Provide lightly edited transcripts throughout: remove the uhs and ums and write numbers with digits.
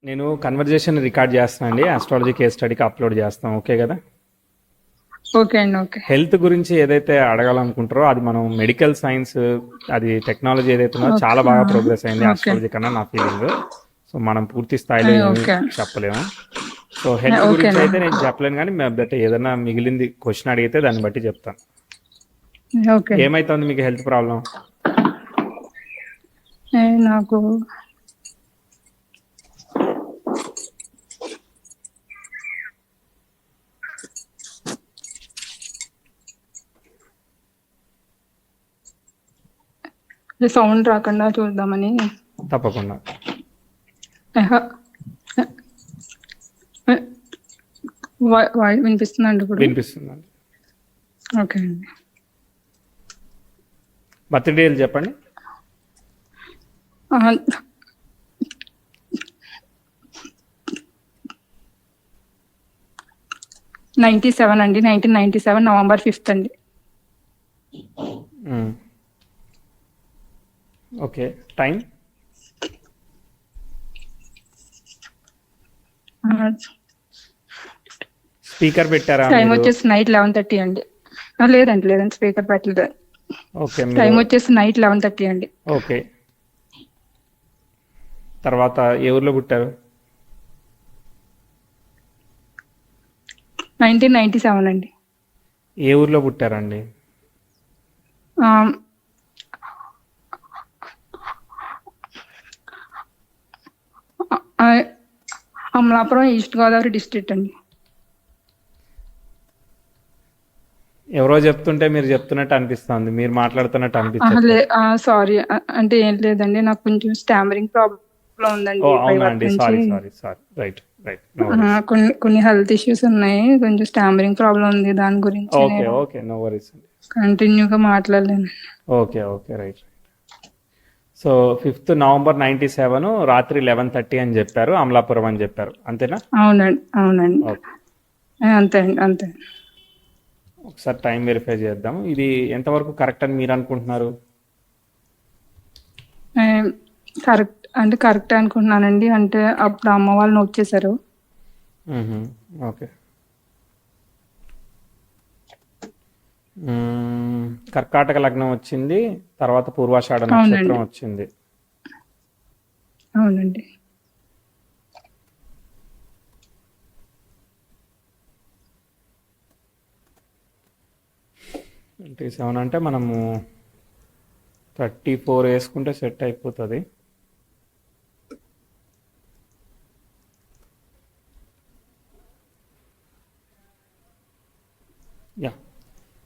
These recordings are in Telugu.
నేను కన్వర్జేషన్ రికార్డ్ చేస్తానండి. ఆస్ట్రాలజీ కేస్ స్టడీకి అప్లోడ్ చేస్తాం. ఓకే కదా? ఓకే అండి. ఓకే. హెల్త్ గురించి ఏదైతే అడగాలనుకుంటారో అది మనం మెడికల్ సైన్స్, అది టెక్నాలజీ ఏదైతే ఉందో ఓకే. చాలా బాగా ప్రోగ్రెస్ అయింది ఓకే. ఆస్ట్రాలజీ కన్నా, నా ఫీలింగ్. సో మనం పూర్తి స్థాయిలో ఏమీ ఓకే. చెప్పలేము. సో హెల్త్ గురించి ఓకేనా? అయితే నేను చెప్పలేను, కానీ బట్ ఏదైనా మిగిలింది క్వశ్చన్ అడిగితే దాన్ని బట్టి చెప్తాను. ఓకే. ఏమైతుంది మీకు హెల్త్ ప్రాబ్లం? నాకు సౌండ్ రాకుండా చూద్దామని. తప్పకుండా. ఆహా. వినిపిస్తుందండి ఇప్పుడు? వినిపిస్తుందండి. ఓకే అండి. బర్త్డేలు చెప్పండి. ఆహా. 97 అండి. 1997 నవంబర్ 5 అండి. ఓకే. టైం? స్పీకర్ పెట్టారా? టైం వచ్చేసి నైట్ 11:30 అండి. లేదండి స్పీకర్ పెట్టలేదు. ఓకే. టైం వచ్చేసి నైట్ 11:30 అండి. ఓకే. తర్వాత ఏ ఊర్లో పుట్టారు? 1997 అండి. ఏ ఊర్లో పుట్టారండి? అమలాపురం, ఈస్ట్ గోదావరి డిస్ట్రిక్ట్ అండి. ఎవరో చెప్తుంటే మీరు చెప్తున్నట్టు అనిపిస్తుంది, మీరు మాట్లాడుతున్నట్టు అనిపించట్లేదు. సారీ, అంటే ఏం లేదండి, నాకు కొంచెం స్టామరింగ్ ప్రాబ్లం ఉందండి. అవునా అండి? సారీ. రైట్. కొన్ని హెల్త్ ఇష్యూస్ ఉన్నాయి, కొంచెం స్టామరింగ్ ప్రాబ్లం ఉంది. దాని గురించి ఓకే. నో వరీస్ అండి. కంటిన్యూగా మాట్లాడలేను. Okay. Right. So 5th November 97 రాత్రి 11:30 అని చెప్పారు, అమలాపురం అని చెప్పారు, అంతేనా? అవునండి. అంతే. ఒకసారి టైం వెరిఫై చేద్దాం. ఇది ఎంతవరకు కరెక్ట్ అని మీరు అనుకుంటున్నారు? కరెక్ట్ అనుకుంటున్నానండి. అంటే అప్పుడు అమ్మ వాళ్ళు నోట్ చేశారు. ఓకే. కర్కాటక లగ్నం వచ్చింది, తర్వాత పూర్వాషాఢ నక్షత్రం వచ్చింది. అవునండి. సెవెన్ అంటే మనము 34 వేసుకుంటే సెట్ అయిపోతుంది. యా,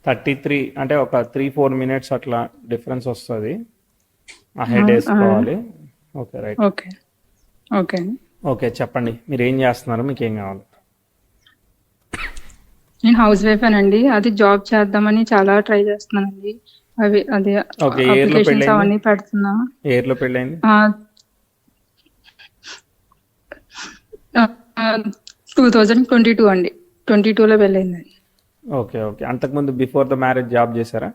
33 అంటే ఒక 3-4 మినిట్స్ అట్లా డిఫరెన్స్ వస్తుంది. హెడ్ వేసుకోవాలి. ఓకే. రైట్. ఓకే. చెప్పండి, మీరు ఏం చేస్తున్నారు, మీకు ఏం కావాలి? నేను హౌస్ వైఫ్ అండి. అది జాబ్ చేద్దామని చాలా ట్రై చేస్తున్నానండి. అదే అప్లికేషన్స్ అవన్నీ పెడుతున్నా. ఏ ఇయర్లో పెళ్ళైంది? 2022 అండి. 22లో పెళ్ళైందండి. ఓకే. అంతకుముందు బిఫోర్ ద మ్యారేజ్ జాబ్ చేశారా?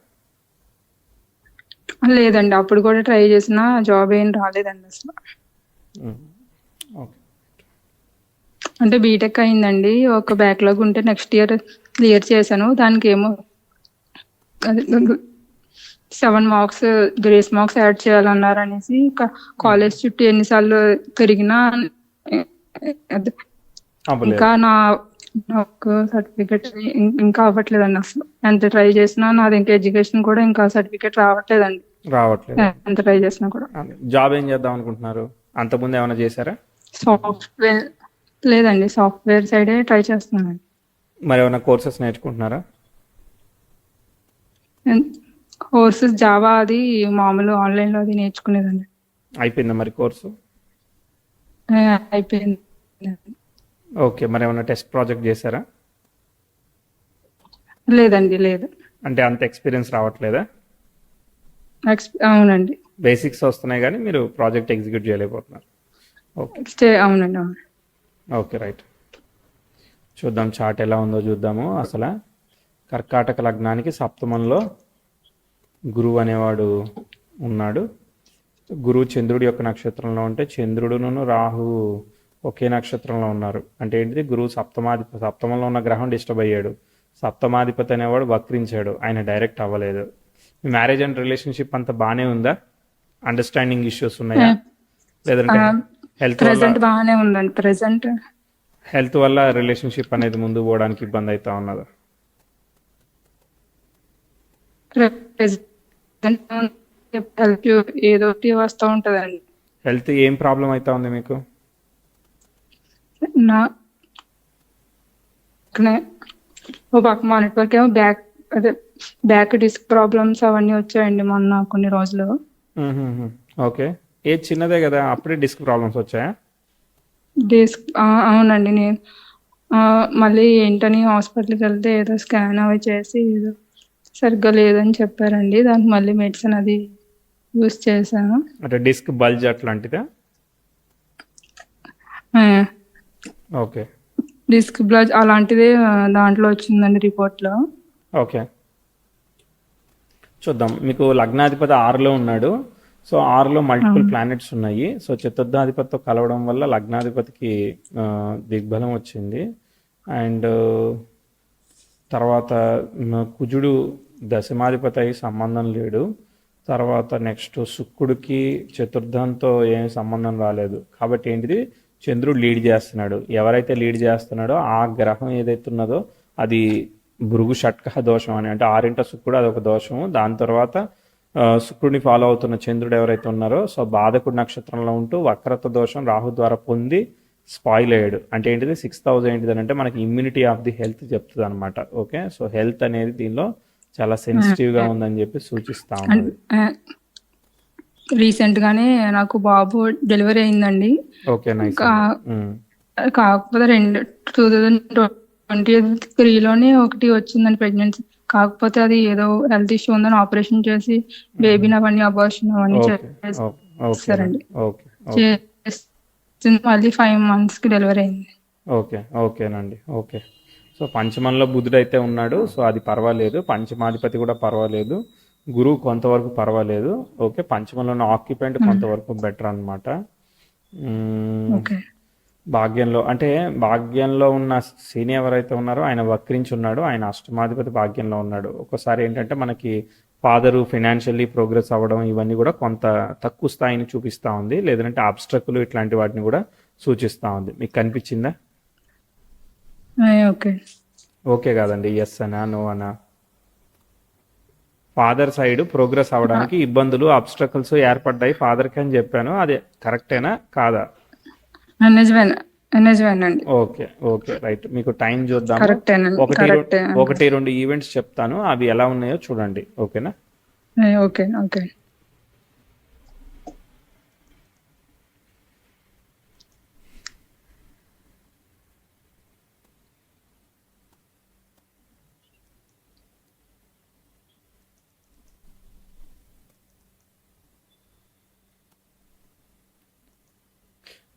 లేదండి, అప్పుడు కూడా ట్రై చేసిన జాబ్ ఏం రాలేదండి అసలు. అంటే బీటెక్ అయిందండి, ఒక బ్యాక్లాగ్ ఉంటే నెక్స్ట్ ఇయర్ క్లియర్ చేశాను. దానికి ఏమో 7 మార్క్స్ గ్రేస్ మార్క్స్ యాడ్ చేయాలన్నారు అనేసి కాలేజ్ చుట్టూ ఎన్నిసార్లు తిరిగినా ఇంకా నా సర్టిఫికెట్ ఇంకా అవ్వట్లేదండి. అసలు ఎంత ట్రై చేసినా నాది ఇంకా ఎడ్యుకేషన్ కూడా ఇంకా సర్టిఫికెట్ రావట్లేదు. ఎంత ట్రై చేసినా కూడా. జాబ్ ఏం చేద్దాం అనుకుంటున్నారు? అంతకుముందు ఏమైనా చేశారా? సాఫ్ట్వేర్ లేదండి, సాఫ్ట్వేర్ సైడే ట్రై చేస్తున్నాను. మరి ఏమైనా కోర్సెస్ నేర్చుకుంటున్నారా? కోర్సెస్ జావా అది మామూలు ఆన్లైన్లో అది నేర్చుకునేదండి. అయిపోయిందా మరి కోర్సు? అయిపోయింది. ఓకే. మరి ఏమైనా టెస్ట్ ప్రాజెక్ట్ చేశారా? లేదండి, లేదు. అంటే అంత ఎక్స్పీరియన్స్ రావట్లేదా? అవునండి. బేసిక్స్ వస్తున్నాయి కానీ మీరు ప్రాజెక్ట్ ఎగ్జిక్యూట్ చేయలేకపోతున్నారు. అవునండి. ఓకే. రైట్. చూద్దాం చార్ట్ ఎలా ఉందో చూద్దాము. అసలు కర్కాటక లగ్నానికి సప్తమంలో గురువు అనేవాడు ఉన్నాడు. గురువు చంద్రుడి యొక్క నక్షత్రంలో ఉంటే చంద్రుడును రాహు ఒకే నక్షత్రంలో ఉన్నారు. అంటే ఏంటిది, గురువు సప్తమంలో ఉన్న గ్రహం డిస్టర్బ్ అయ్యాడు. సప్తమాధిపతి అనేవాడు వక్రించాడు, ఆయన డైరెక్ట్ అవ్వలేదు. మీ మ్యారేజ్ అండ్ రిలేషన్షిప్ అంతా బాగానే ఉందా? అండర్స్టాండింగ్ ఇష్యూస్ ఉన్నాయా? లేదంటే హెల్త్ వల్ల ప్రెసెంట్ బాగానే ఉందండి. రిలేషన్షిప్ అనేది ముందు పోవడానికి ఇబ్బంది అవుతా ఉన్నదా? హెల్ప్ ఏదో ఒకటి వస్తూ ఉంటదండి. హెల్త్ ఏం ప్రాబ్లం అవుతా ఉంది మీకు? నా ఓ పక్క మా నెట్వర్క్ ఏమో బ్యాక్ డిస్క్ ప్రాబ్లమ్స్ అవన్నీ వచ్చాయండి మొన్న కొన్ని రోజులు. ఓకే, ఏజ్ చిన్నదే కదా, అప్పుడే డిస్క్ ప్రాబ్లమ్స్ వచ్చాయా? డిస్క్ అవునండి. నేను మళ్ళీ ఏంటని హాస్పిటల్కి వెళ్తే ఏదో స్కాన్ అవి చేసి ఏదో సరిగ్గా లేదని చెప్పారండి. దానికి మళ్ళీ మెడిసిన్ అది యూస్ చేశాను. అంటే డిస్క్ బల్జ్ అట్లాంటిదా? ఓకే, డిస్క్ బ్లజ్ అలాంటిదే దాంట్లో వచ్చిందండి రిపోర్ట్లో. ఓకే, చూద్దాం. మీకు లగ్నాధిపతి 6లో ఉన్నాడు. సో 6లో మల్టిపుల్ ప్లానెట్స్ ఉన్నాయి. సో చతుర్థాధిపతితో కలవడం వల్ల లగ్నాధిపతికి దిగ్బలం వచ్చింది. అండ్ తర్వాత కుజుడు దశమాధిపతి అయి సంబంధం లేడు. తర్వాత నెక్స్ట్ శుక్రుడికి చతుర్థంతో ఏం సంబంధం రాలేదు. కాబట్టి ఏంటిది, చంద్రుడు లీడ్ చేస్తున్నాడు. ఎవరైతే లీడ్ చేస్తున్నాడో ఆ గ్రహం ఏదైతే ఉన్నదో అది భృగు షట్క దోషం అని, అంటే 6 శుక్రుడు అదొక దోషము. దాని తర్వాత శుక్రుడిని ఫాలో అవుతున్న చంద్రుడు ఎవరైతే ఉన్నారో సో బాధకుడు నక్షత్రంలో ఉంటూ వక్రత దోషం రాహు ద్వారా పొంది స్పాయిల్ అయ్యాడు. అంటే ఏంటిది, 6th హౌస్ ఏంటిది అంటే మనకి ఇమ్యూనిటీ ఆఫ్ ది హెల్త్ చెప్తుంది అనమాట. ఓకే, సో హెల్త్ అనేది దీనిలో చాలా సెన్సిటివ్గా ఉందని చెప్పి సూచిస్తా ఉన్నది. రీసెంట్ గానే నాకు బాబు డెలివరీ అయిందండి. Okay, nice. కాకపోతే 2023లోనే ఒకటి వచ్చిందండి ప్రెగ్నెన్సీ. కాకపోతే అది ఏదో హెల్త్ ఇష్యూ ఉందని ఆపరేషన్ చేసి బేబీని అవన్నీ అబార్షన్ అవన్నీ చేస్తారండి. మళ్ళీ 5 months కి డెలివరీ అయింది. ఓకేనండి. ఓకే, సో పంచమంలో బుధుడు అయితే ఉన్నాడు. సో అది పర్వాలేదు. పంచమాధిపతి కూడా పర్వాలేదు. గురువు కొంతవరకు పర్వాలేదు. ఓకే, పంచమంలో ఉన్న ఆక్యుపెంట్ కొంతవరకు బెటర్ అనమాట. భాగ్యంలో ఉన్న శని ఎవరైతే ఉన్నారో ఆయన వక్రించి ఉన్నాడు. ఆయన అష్టమాధిపతి భాగ్యంలో ఉన్నాడు. ఒకసారి ఏంటంటే మనకి ఫాదరు ఫైనాన్షియల్లీ ప్రోగ్రెస్ అవ్వడం ఇవన్నీ కూడా కొంత తక్కువ స్థాయిని చూపిస్తూ ఉంది. లేదంటే అబ్స్ట్రక్లు ఇట్లాంటి వాటిని కూడా సూచిస్తూ ఉంది. మీకు కనిపించిందా? ఓకే కాదండి, ఎస్ అనా నో అనా? ఫాదర్ సైడ్ ప్రోగ్రెస్ అవ్వడానికి ఇబ్బందులు అబ్స్ట్రకల్స్ ఏర్పడ్డాయి ఫాదర్కి అని చెప్పాను. అది కరెక్టేనా కాదా? Okay right. మీకు టైం చూద్దాం. 1-2 ఈవెంట్స్ చెప్తాను, అవి ఎలా ఉన్నాయో చూడండి. ఓకేనా? ఓకే.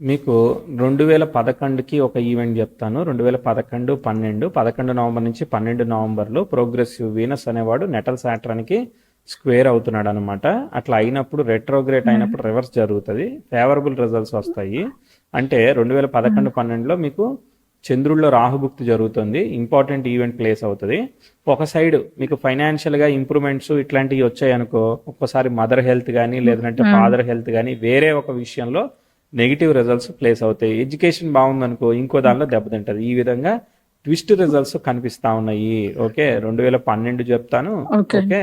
మీకు 2011కి ఒక ఈవెంట్ చెప్తాను. 11 నవంబర్ నుంచి 12 నవంబర్లో ప్రోగ్రెసివ్ వీనస్ అనేవాడు నెటల్ సాటర్న్కి స్క్వేర్ అవుతున్నాడు అనమాట. అట్లా అయినప్పుడు రెట్రోగ్రేట్ అయినప్పుడు రివర్స్ జరుగుతుంది, ఫేవరబుల్ రిజల్ట్స్ వస్తాయి. అంటే 2011-12లో మీకు చంద్రుల్లో రాహుభుక్తి జరుగుతుంది, ఇంపార్టెంట్ ఈవెంట్ ప్లేస్ అవుతుంది. ఒక సైడ్ మీకు ఫైనాన్షియల్గా ఇంప్రూవ్మెంట్స్ ఇట్లాంటివి వచ్చాయి అనుకో, ఒక్కసారి మదర్ హెల్త్ కానీ లేదంటే ఫాదర్ హెల్త్ కానీ వేరే ఒక విషయంలో నెగిటివ్ రిజల్ట్స్ ప్లేస్ అవుతాయి. ఎడ్యుకేషన్ బాగుందనుకో ఇంకో దానిలో దెబ్బతింటది. ఈ విధంగా ట్విస్ట్ రిజల్ట్స్ కనిపిస్తా ఉన్నాయి. ఓకే, 2012 చెప్తాను. ఓకే,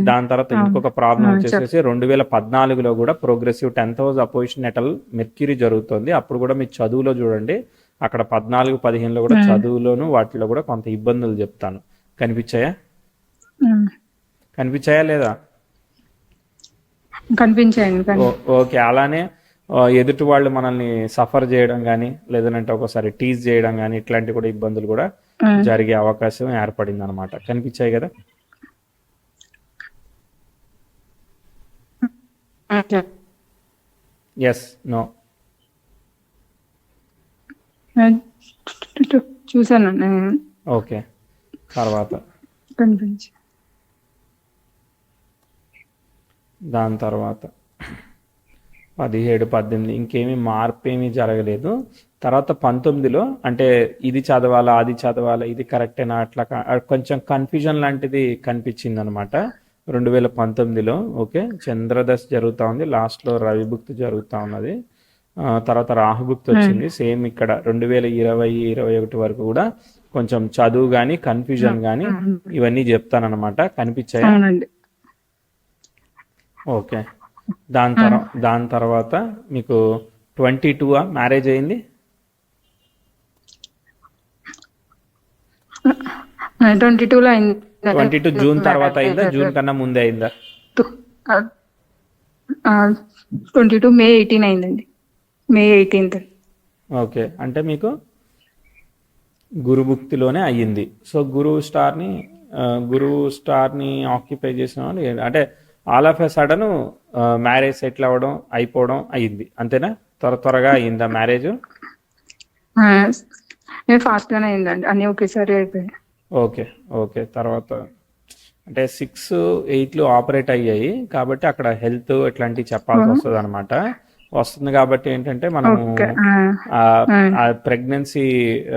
దాని తర్వాత ఇంకొక ప్రాబ్లం వచ్చేసేసి 2014లో కూడా progressive 10th house opposition natal mercury జరుగుతుంది. అప్పుడు కూడా మీ చదువులో చూడండి, అక్కడ 14-15లో కూడా చదువులోను వాటిలో కూడా కొంత ఇబ్బందులు చెప్తాను. కనిపించాయా లేదా? కనిపించాయండి. ఓకే, అలానే ఎదుటి వాళ్ళు మనల్ని సఫర్ చేయడం కానీ లేదంటే ఒకసారి టీజ్ చేయడం కానీ ఇట్లాంటి కూడా ఇబ్బందులు కూడా జరిగే అవకాశం ఏర్పడింది అనమాట. కనిపించాయి కదా? Yes no? చూసాను. ఓకే, తర్వాత దాని తర్వాత 17, 18 ఇంకేమీ మార్పు ఏమీ జరగలేదు. తర్వాత 19లో అంటే ఇది చదవాలా, అది చదవాలా, ఇది కరెక్టేనా అట్లా కొంచెం కన్ఫ్యూజన్ లాంటిది కనిపించింది అనమాట 2019లో. ఓకే, చంద్రదశ జరుగుతూ ఉంది, లాస్ట్లో రవిభుక్తి జరుగుతూ ఉన్నది. తర్వాత రాహుభుక్తి వచ్చింది. సేమ్ ఇక్కడ 2020-21 వరకు కూడా కొంచెం చదువు కానీ కన్ఫ్యూజన్ కానీ ఇవన్నీ చెప్తానన్నమాట. కనిపించాయా? అవునండి. ఓకే. దాని తర్వాత మీకు 22 మ్యారేజ్ అయింది? 22లో అయింది. 22 జూన్ తర్వాత అయిందా, జూన్ కన్నా ముందే అయిందా? 22 మే 18 అయిందండి. మే 18th. ఓకే, అంటే మీకు గురుభుక్తిలోనే అయ్యింది. సో గురువు స్టార్ని ఆక్యుపై చేసిన వాళ్ళు అంటే all of a sudden marriage settle అవ్వడం, అయిపోవడం అయ్యింది, అంతేనా? త్వరగా అయ్యిందా మ్యారేజ్? ఫాస్ట్ గానే అయిందండి, అన్ని ఒకేసారి అయిపోయాయి. ఓకే. తర్వాత అంటే 6, 8 ఆపరేట్ అయ్యాయి కాబట్టి అక్కడ హెల్త్ ఇట్లాంటివి చెప్పాల్సి వస్తుంది అనమాట. వస్తుంది కాబట్టి ఏంటంటే మనము ప్రెగ్నెన్సీ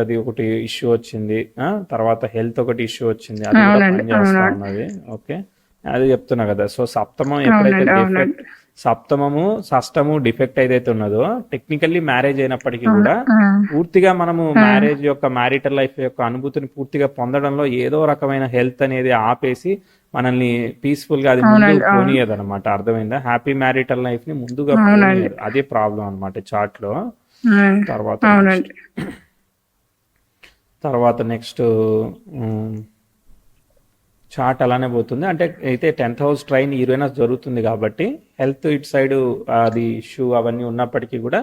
అది ఒకటి ఇష్యూ వచ్చింది, తర్వాత హెల్త్ ఒకటి ఇష్యూ వచ్చింది, అది కూడా పనిచేస్తా ఉన్నది. ఓకే, అది చెప్తున్నా కదా. సో సప్తమం ఎప్పుడైతే డిఫెక్ట్, సప్తమము షష్టము డిఫెక్ట్ ఏదైతే ఉన్నదో టెక్నికల్లీ మ్యారేజ్ అయినప్పటికీ కూడా పూర్తిగా మనము మ్యారేజ్ యొక్క మ్యారిటల్ లైఫ్ యొక్క అనుభూతిని పూర్తిగా పొందడంలో ఏదో రకమైన హెల్త్ అనేది ఆపేసి మనల్ని పీస్ఫుల్ గా అది ముందు పోనీయదు అనమాట. అర్థమైందా? హ్యాపీ మ్యారిటల్ లైఫ్ ని ముందుగా పోనీయదు, అదే ప్రాబ్లం అనమాట చార్ట్ లో. తర్వాత నెక్స్ట్ చార్ట్ అలానే పోతుంది. అంటే అయితే 10th హౌస్ ట్రైన్ యురేనస్ జరుగుతుంది కాబట్టి హెల్త్ ఇటు సైడ్ అది ఇష్యూ అవన్నీ ఉన్నప్పటికీ కూడా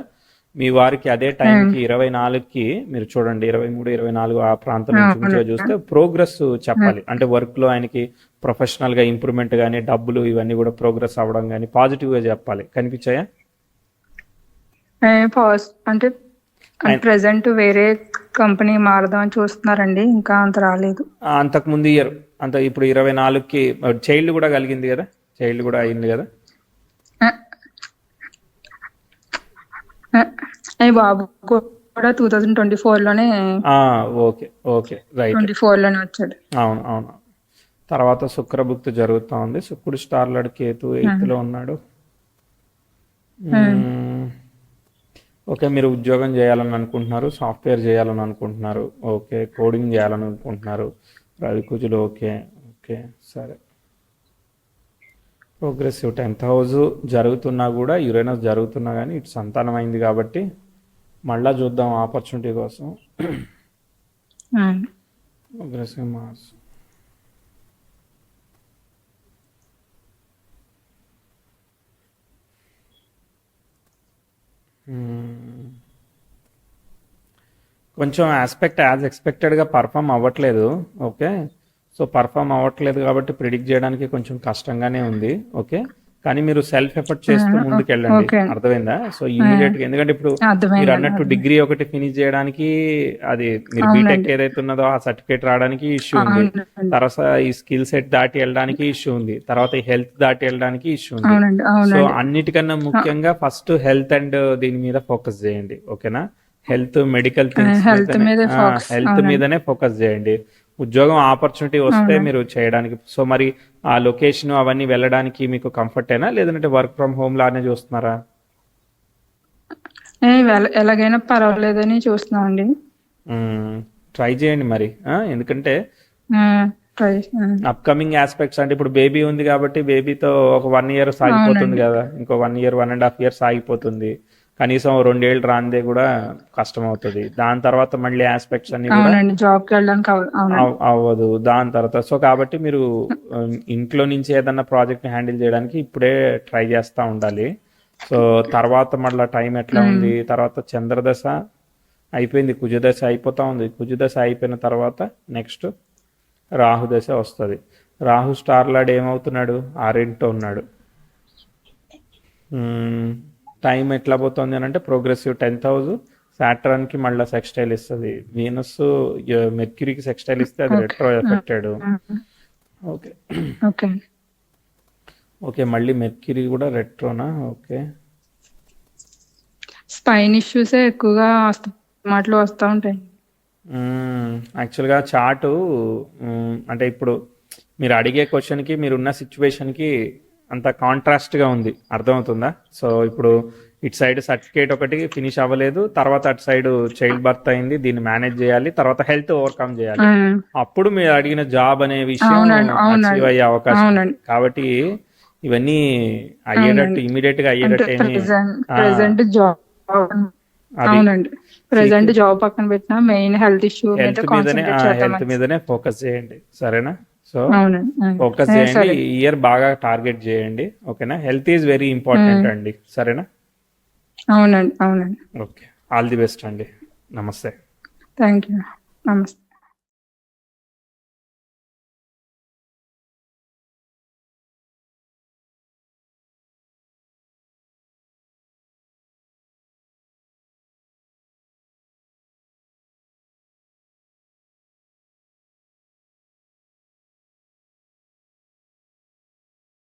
మీ వారికి అదే టైంకి 24కి మీరు చూడండి, 23, 24 ఆ ప్రాంతం నుంచి చూస్తే ప్రోగ్రెస్ చెప్పాలి. అంటే వర్క్ లో ఆయనకి ప్రొఫెషనల్ గా ఇంప్రూవ్మెంట్ కానీ డబ్బులు ఇవన్నీ కూడా ప్రోగ్రెస్ అవ్వడం కానీ పాజిటివ్ గా చెప్పాలి. కనిపించాయా? అంటే ప్రెసెంట్ వేరే కంపెనీ మారదాం అని చూస్తున్నారండి, ఇంకా అంత రాలేదు. అంతకు ముందు ఇయర్ అంత ఇప్పుడు 24కి చైల్డ్ కూడా కలిగింది కదా, చైల్డ్ కూడా అయింది కదా. బాబు కూడా 2024లోనే. ఓకే రైట్, 24లోనే వచ్చాడు. అవును. తర్వాత శుక్రభుక్తి జరుగుతూ ఉంది. శుక్రుడు స్టార్లడ్, కేతు 8th లో ఉన్నాడు. ఓకే, మీరు ఉద్యోగం చేయాలని అనుకుంటున్నారు, సాఫ్ట్వేర్ చేయాలని అనుకుంటున్నారు, ఓకే, కోడింగ్ చేయాలని అనుకుంటున్నారు, రవి కుజులు. ఓకే సరే. ప్రోగ్రెసివ్ 10th హౌస్ జరుగుతున్నా కూడా యురేనస్ జరుగుతున్నా కానీ ఇటు సంతానం అయింది కాబట్టి మళ్ళా చూద్దాం ఆపర్చునిటీ కోసం. Progressive mars. కొంచెం ఆస్పెక్ట్ యాజ్ ఎక్స్పెక్టెడ్గా పర్ఫామ్ అవ్వట్లేదు. ఓకే, సో పర్ఫామ్ అవ్వట్లేదు కాబట్టి ప్రిడిక్ట్ చేయడానికి కొంచెం కష్టంగానే ఉంది. ఓకే, కానీ మీరు సెల్ఫ్ ఎఫర్ట్ చేస్తూ ముందుకు వెళ్ళండి. అర్థమైందా? సో ఇమీడియట్ గా, ఎందుకంటే ఇప్పుడు మీరు అన్నట్టు డిగ్రీ ఒకటి ఫినిష్ చేయడానికి అది మీరు బీటెక్ ఏదైతే ఉన్నదో ఆ సర్టిఫికేట్ రావడానికి ఇష్యూ ఉంది, తర్వాత ఈ స్కిల్ సెట్ దాటి వెళ్ళడానికి ఇష్యూ ఉంది, తర్వాత ఈ హెల్త్ దాటి వెళ్ళడానికి ఇష్యూ ఉంది. సో అన్నిటికన్నా ముఖ్యంగా ఫస్ట్ హెల్త్ అండ్ దీని మీద ఫోకస్ చేయండి. ఓకేనా? హెల్త్, మెడికల్ థింగ్స్ హెల్త్ మీదనే ఫోకస్ చేయండి. ఉద్యోగం ఆపర్చునిటీ వస్తే మీరు చేయడానికి. సో మరి ఆ లొకేషన్ అవన్నీ వెళ్ళడానికి మీకు కంఫర్ట్ అయినా, లేదంటే వర్క్ ఫ్రమ్ హోమ్ లానే చూస్తున్నారా? ఎలాగైనా పర్వాలేదని చూస్తున్నామండి. ట్రై చేయండి మరి, ఎందుకంటే అప్కమింగ్ ఆస్పెక్ట్స్ అంటే ఇప్పుడు బేబీ ఉంది కాబట్టి బేబీతో ఒక 1 year సాగిపోతుంది కదా, ఇంకో 1 year 1.5 years సాగిపోతుంది. కనీసం 2 ఏళ్ళు రాందే కూడా కష్టం అవుతుంది. దాని తర్వాత మళ్ళీ ఆస్పెక్ట్స్ అన్ని కూడా అవ్వదు దాని తర్వాత. సో కాబట్టి మీరు ఇంట్లో నుంచి ఏదన్నా ప్రాజెక్ట్ ని హ్యాండిల్ చేయడానికి ఇప్పుడే ట్రై చేస్తూ ఉండాలి. సో తర్వాత మళ్ళీ టైం ఎట్లా ఉంది, తర్వాత చంద్రదశ అయిపోయింది, కుజదశ అయిపోతా ఉంది. కుజదశ అయిపోయిన తర్వాత నెక్స్ట్ రాహుదశ వస్తుంది. రాహు స్టార్లాడ్ ఏమవుతున్నాడు, 6th ఉన్నాడు. టైం ఎట్లా పోతుంది అని అంటే ప్రోగ్రెసివ్ 10th హౌస్ సాటర్న్కి మళ్ళీ సెక్స్టైల్ ఇస్తుంది. వీనస్ మెర్క్యూరీకి సెక్స్టైల్ ఇస్తే అది రెట్రో ఎఫెక్టెడ్. ఓకే మళ్ళీ మెర్క్యూరీ కూడా రెట్రోనా? ఓకే, స్పైన్ ఇష్యూసే ఎక్కువగా మాటలు వస్తూ ఉంటాయి. యాక్చువల్గా చార్టు అంటే ఇప్పుడు మీరు అడిగే క్వశ్చన్కి మీరున్న సిచ్యువేషన్కి అంత కాంట్రాస్ట్గా ఉంది, అర్థమవుతుందా? సో ఇప్పుడు ఇటు సైడ్ సర్టిఫికేట్ ఒకటి ఫినిష్ అవ్వలేదు, తర్వాత అటు సైడ్ చైల్డ్ బర్త్ అయింది, దీన్ని మేనేజ్ చేయాలి, తర్వాత హెల్త్ ఓవర్కమ్ చేయాలి. ఉమ్, అప్పుడు మీరు అడిగిన జాబ్ అనే విషయం అవునండి అచీవ్ అవునండి అయ్యే అవకాశం ఉంది. అవునండి కాబట్టి ఇవన్నీ అయ్యేటట్టు అవునండి. ఇమీడియట్ గా అంటే అయ్యేటట్టు ఏమి ప్రెసెంట్ జాబ్, అది అవునండి, మీకు ప్రెసెంట్ జాబ్ పక్కన పెట్టినా మెయిన్ హెల్త్ ఇష్యూ మీద కాన్సన్ట్రేట్ హెల్త్ చేద్దామని. మీదనే ఫోకస్ చేయండి, సరేనా? సో అవునండి ఫోకస్ చేయండి, సరే. ఈ ఇయర్ బాగా టార్గెట్ చేయండి, ఓకేనా? హెల్త్ ఈజ్ వెరీ ఇంపార్టెంట్ అండి, సరేనా? అవునండి అవునండి. ఓకే, ఆల్ ది బెస్ట్ అండి, నమస్తే. Thank you. నమస్తే.